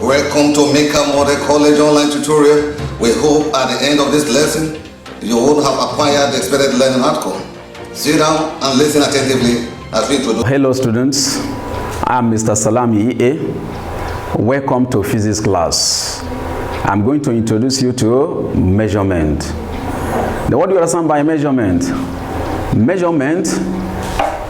Welcome to Mika Model College online tutorial. We hope at the end of this lesson, you will have acquired the expected learning outcome. Sit down and listen attentively as we introduce. Hello students, I'm Mr. Salami E.A. Welcome to physics class. I'm going to introduce you to measurement. Now, what do you understand by measurement? Measurement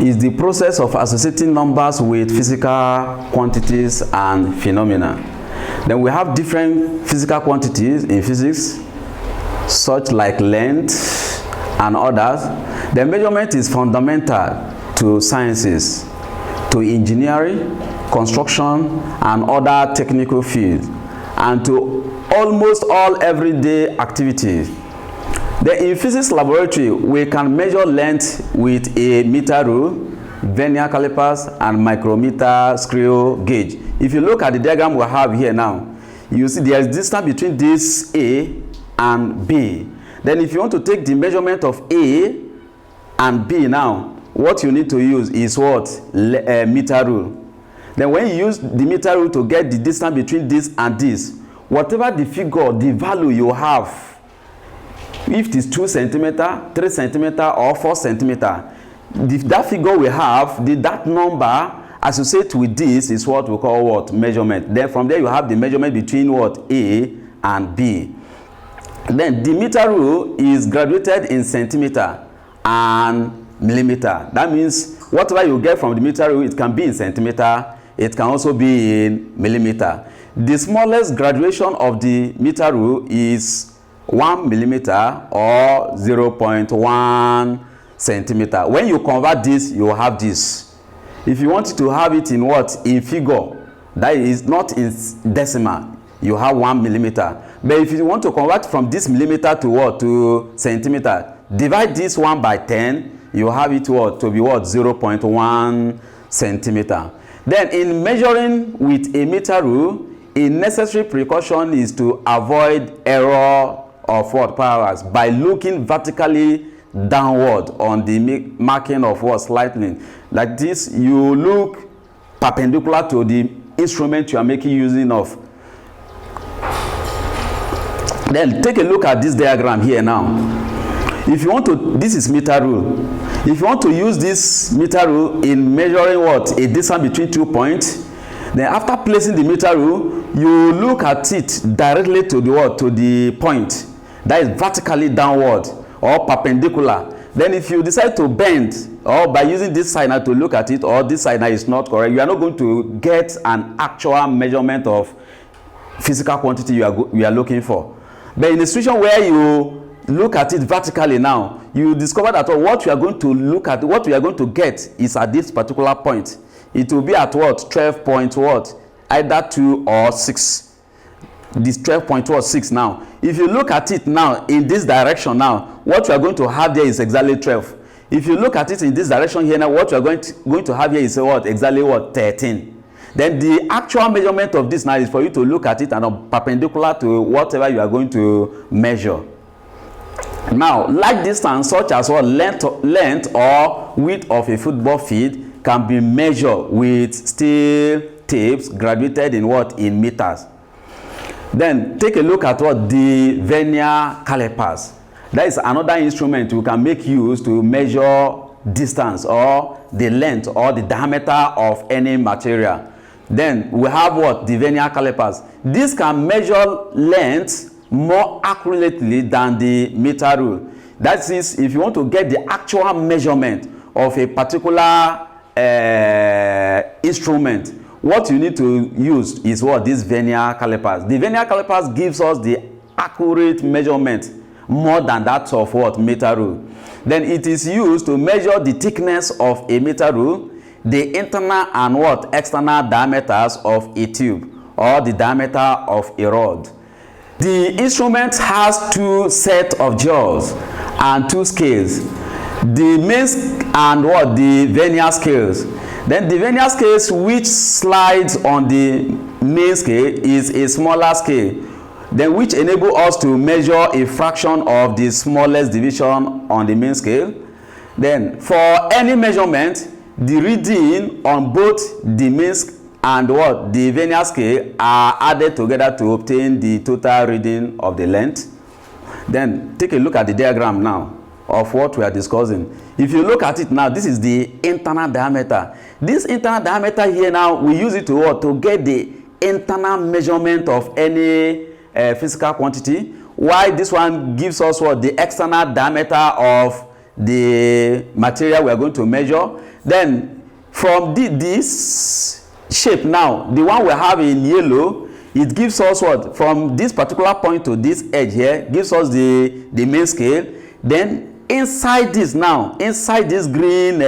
is the process of associating numbers with physical quantities and phenomena. Then we have different physical quantities in physics, such like length and others. The measurement is fundamental to sciences, to engineering, construction, and other technical fields, and to almost all everyday activities. Then in physics laboratory, we can measure length with a meter rule, vernier calipers, and micrometer screw gauge. If you look at the diagram we have here now, you see there is distance between this A and B. Then if you want to take the measurement of A and B now, what you need to use is what? Meter rule. Then when you use the meter rule to get the distance between this and this, whatever the figure, the value you have, if it is 2 centimeter, 3 centimeter, or 4 centimeter, that figure we have, that number associated with this is what we call what? Measurement. Then from there you have the measurement between what? A and B. Then the meter rule is graduated in centimeter and millimeter. That means whatever you get from the meter rule, it can be in centimeter, it can also be in millimeter. The smallest graduation of the meter rule is 1 millimeter or 0.1 centimeter. When you convert this, you will have this. If you want to have it in what? In figure, that is not in decimal, you have 1 millimeter. But if you want to convert from this millimeter to what? To centimeter, divide this 1 by 10, you have it what? To be what? 0.1 centimeter. Then in measuring with a meter rule, a necessary precaution is to avoid error of what? Parallax by looking vertically downward on the marking of what? Slightly. Like this, you look perpendicular to the instrument you are making using of. Then take a look at this diagram here now. If you want to, this is meter rule. If you want to use this meter rule in measuring what? A distance between 2 points, then after placing the meter rule, you look at it directly to the what? To the point that is vertically downward or perpendicular. Then if you decide to bend, or by using this signer to look at it, or this signer is not correct, you are not going to get an actual measurement of physical quantity you are looking for. But in a situation where you look at it vertically now, you discover that what you are going to look at, what you are going to get is at this particular point. It will be at what? 12 point what? Either 2 or 6. This 12.6 now. If you look at it now in this direction now, what you are going to have there is exactly 12. If you look at it in this direction here now, what you are going to have here is what? Exactly what? 13. Then the actual measurement of this now is for you to look at it and perpendicular to whatever you are going to measure. Now, like distance such as what? Length or width of a football field can be measured with steel tapes graduated in what? In meters. Then take a look at what? The vernier calipers. That is another instrument you can make use to measure distance or the length or the diameter of any material. Then we have what? The vernier calipers. This can measure length more accurately than the meter rule. That is, if you want to get the actual measurement of a particular instrument, what you need to use is what? These vernier calipers. The vernier calipers gives us the accurate measurement more than that of what? Meter rule. Then it is used to measure the thickness of a meter rule, the internal and what? External diameters of a tube or the diameter of a rod. The instrument has 2 sets of jaws and 2 scales. The main and what? The vernier scales. Then the vernier scales which slides on the main scale is a smaller scale, then which enable us to measure a fraction of the smallest division on the main scale. Then for any measurement, the reading on both the main and what? The vernier scale are added together to obtain the total reading of the length. Then take a look at the diagram now of what we are discussing. If you look at it now, this is the internal diameter. This internal diameter here now, we use it to what? To get the internal measurement of any physical quantity. Why this one gives us what? The external diameter of the material we are going to measure. Then from this shape now, the one we have in yellow, it gives us what? From this particular point to this edge here, gives us the main scale. Then inside this now, inside this green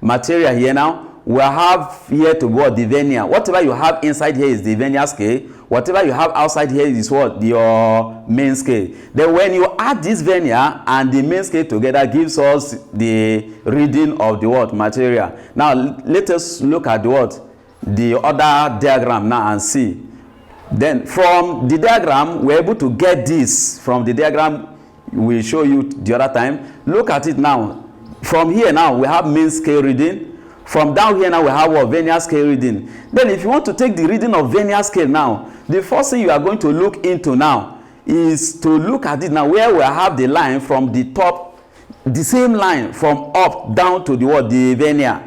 material here now, we have here to what? The vernier. Whatever you have inside here is the vernier scale. Whatever you have outside here is what? Your main scale. Then when you add this vernier and the main scale together, gives us the reading of the what? Material. Now let us look at the what? The other diagram now and see. Then from the diagram, we're able to get this from the diagram we show you the other time. Look at it now. From here now, we have main scale reading. From down here now, we have what? Vernier scale reading. Then if you want to take the reading of vernier scale now, the first thing you are going to look into now is to look at it now where we have the line from the top, the same line from up down to the what? The vernier.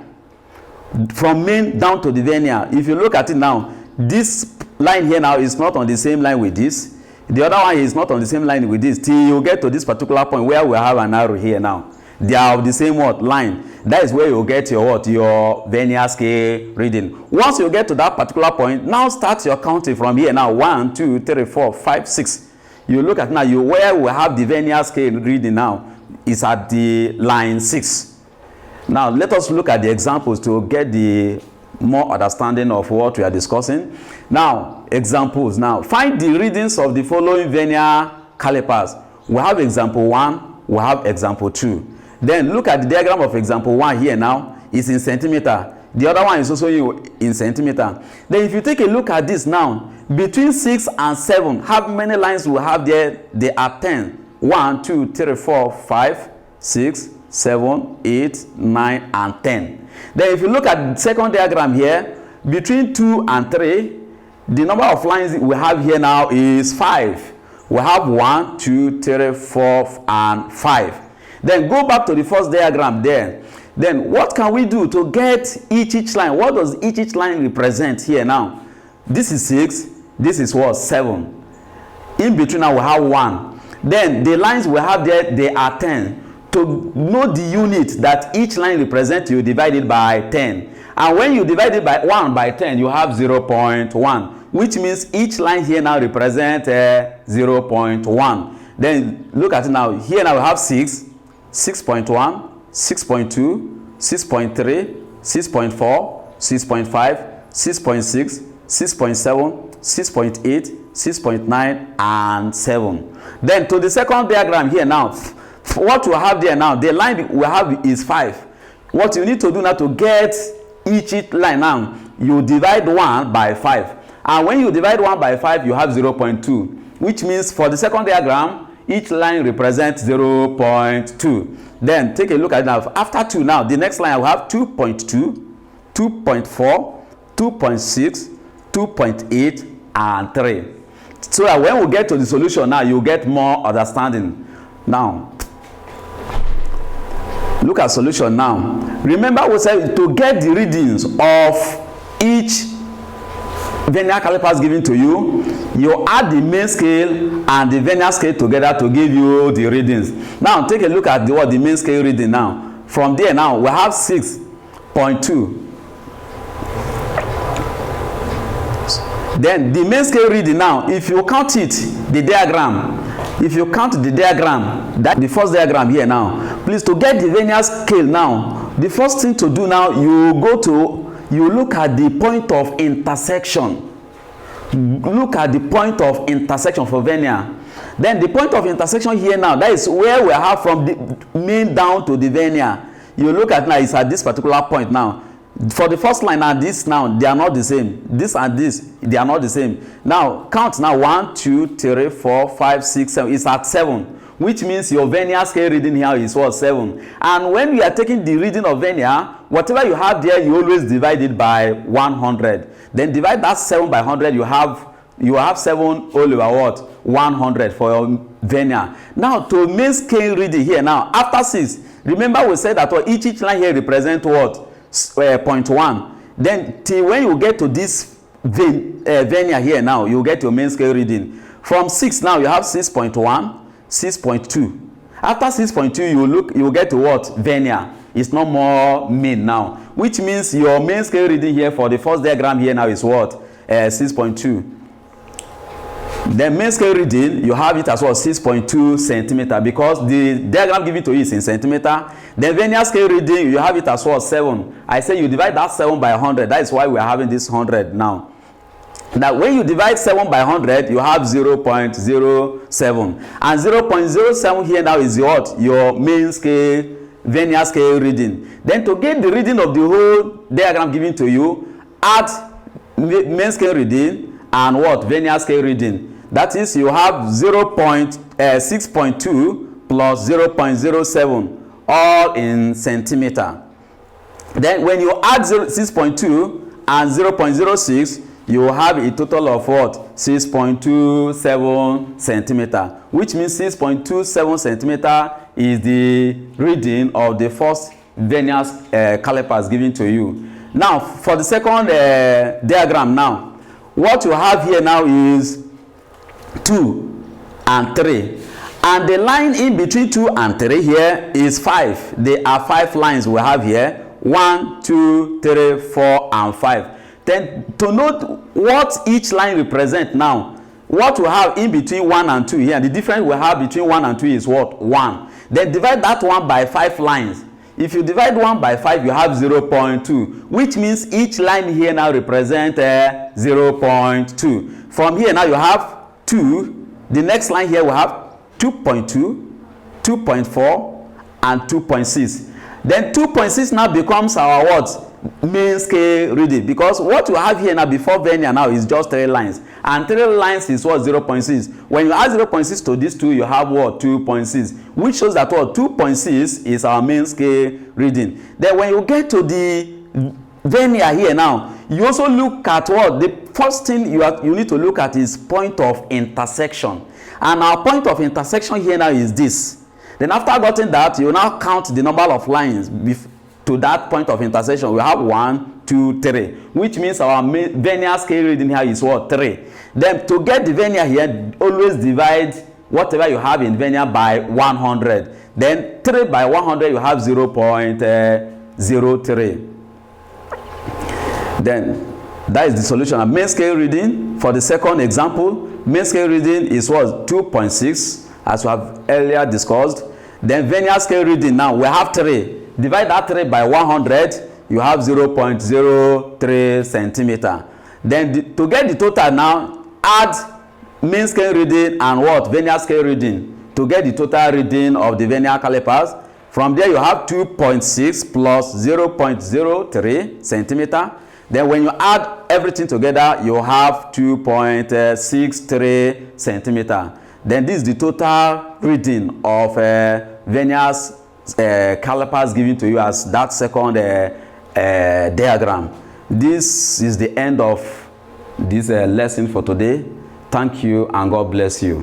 From main down to the vernier. If you look at it now, this line here now is not on the same line with this. The other one is not on the same line with this till you get to this particular point where we have an arrow here now. They are of the same what? Line. That is where you get your what? Your vernier scale reading. Once you get to that particular point, now start your counting from here now. 1, 2, 3, 4, 5, 6. You look at now, where we have the vernier scale reading now is at the line 6. Now let us look at the examples to get the more understanding of what we are discussing. Now examples now. Find the readings of the following vernier calipers. We have example 1, we have example 2. Then look at the diagram of example 1 here now. It's in centimeter. The other one is also in centimeter. Then if you take a look at this now, between 6 and 7, how many lines we have there? They are 10. 1, 2, 3, 4, 5, 6, 7, 8, 9, and 10. Then if you look at the second diagram here, between 2 and 3, the number of lines we have here now is 5. We have 1, 2, 3, 4, and 5. Then go back to the first diagram there. Then what can we do to get each line? What does each line represent here now? This is 6. This is what? 7. In between now we have 1. Then the lines we have there, they are 10. To know the unit that each line represents, you divide it by 10. And when you divide it by 1 by 10, you have 0.1. Which means each line here now represents 0.1. Then look at it now. Here now we have 6. 6.1, 6.2, 6.3, 6.4, 6.5, 6.6, 6.7, 6.8, 6.9, and 7. Then to the second diagram here now, what we have there now, the line we have is 5. What you need to do now to get each line now, you divide 1 by 5. And when you divide 1 by 5, you have 0.2, which means for the second diagram, each line represents 0.2. Then take a look at it now. After 2 now, the next line I will have 2.2, 2.4, 2.6, 2.8, and 3. So that when we get to the solution now, you get more understanding. Now, look at solution now. Remember we said to get the readings of each vernier calipers given to you, you add the main scale and the vernier scale together to give you the readings. Now take a look at the main scale reading now. From there now we have 6.2. Then the main scale reading now, if you count it, the diagram, if you count the diagram, that the first diagram here now, please to get the vernier scale now, the first thing to do now, you look at the point of intersection. Look at the point of intersection for vernier. Then the point of intersection here now, that is where we have from the main down to the vernier. You look at now, it's at this particular point now. For the first line and this now, they are not the same. This and this, they are not the same. Now count now 1, 2, 3, 4, 5, 6, 7. It's at 7. which means your vernier scale reading here is what? 7. And when we are taking the reading of vernier, whatever you have there, you always divide it by 100. Then divide that 7 by 100, you have 7 all over what? 100 for your vernier. Now to main scale reading here now, after 6, remember we said that each line here represent what? 0.1. Then till when you get to this vernier here now, you get your main scale reading. From 6 now, you have 6.1, 6.2. After 6.2, you get to what? Vernier. It's no more main now, which means your main scale reading here for the first diagram here now is what? 6.2. Then main scale reading, you have it as well 6.2 centimeter, because the diagram given to you is in centimeter. Then vernier scale reading, you have it as well 7. I say you divide that 7 by 100. That is why we are having this 100 now. Now when you divide 7 by 100, you have 0.07. And 0.07 here now is what? Your main scale, vernier scale reading. Then to get the reading of the whole diagram given to you, add main scale reading and what? Vernier scale reading. That is, you have 6.2 plus 0.07, all in centimeter. Then when you add 6.2 and 0.06, you have a total of what? 6.27 centimeter, which means 6.27 centimeter is the reading of the first vernier calipers given to you. Now for the second diagram now, what you have here now is 2 and 3, and the line in between 2 and 3 here is 5. There are 5 lines we have here, 1, 2, 3, 4 and 5. Then to note what each line represent now, what we have in between 1 and 2 here, the difference we have between 1 and 2 is what? 1. Then divide that 1 by 5 lines. If you divide 1 by 5, you have 0.2, which means each line here now represent 0.2. From here now you have 2. The next line here we have 2.2, 2.4 and 2.6. Then 2.6 now becomes our what? Main scale reading, because what you have here now before vernier now is just 3 lines, and 3 lines is what? 0.6. When you add 0.6 to these 2, you have what? 2.6, which shows that what? 2.6 is our main scale reading. Then when you get to the vernier here now, you also look at what? The first thing you need to look at is point of intersection, and our point of intersection here now is this. Then after getting that, you now count the number of lines to that point of intersection. We have 1, 2, 3, which means our vernier scale reading here is what? 3. Then to get the vernier here, always divide whatever you have in vernier by 100. Then 3 by 100, you have 0.03. Then that is the solution of main scale reading. For the second example, main scale reading is what? 2.6, as we have earlier discussed. Then vernier scale reading, now we have 3. Divide that 3 by 100, you have 0.03 centimeter. Then to get the total now, add main scale reading and what? Vernier scale reading to get the total reading of the vernier calipers. From there you have 2.6 plus 0.03 centimeter. Then when you add everything together, you have 2.63 centimeter. Then this is the total reading of vernier calipers given to you as that second diagram. This is the end of this lesson for today. Thank you and God bless you.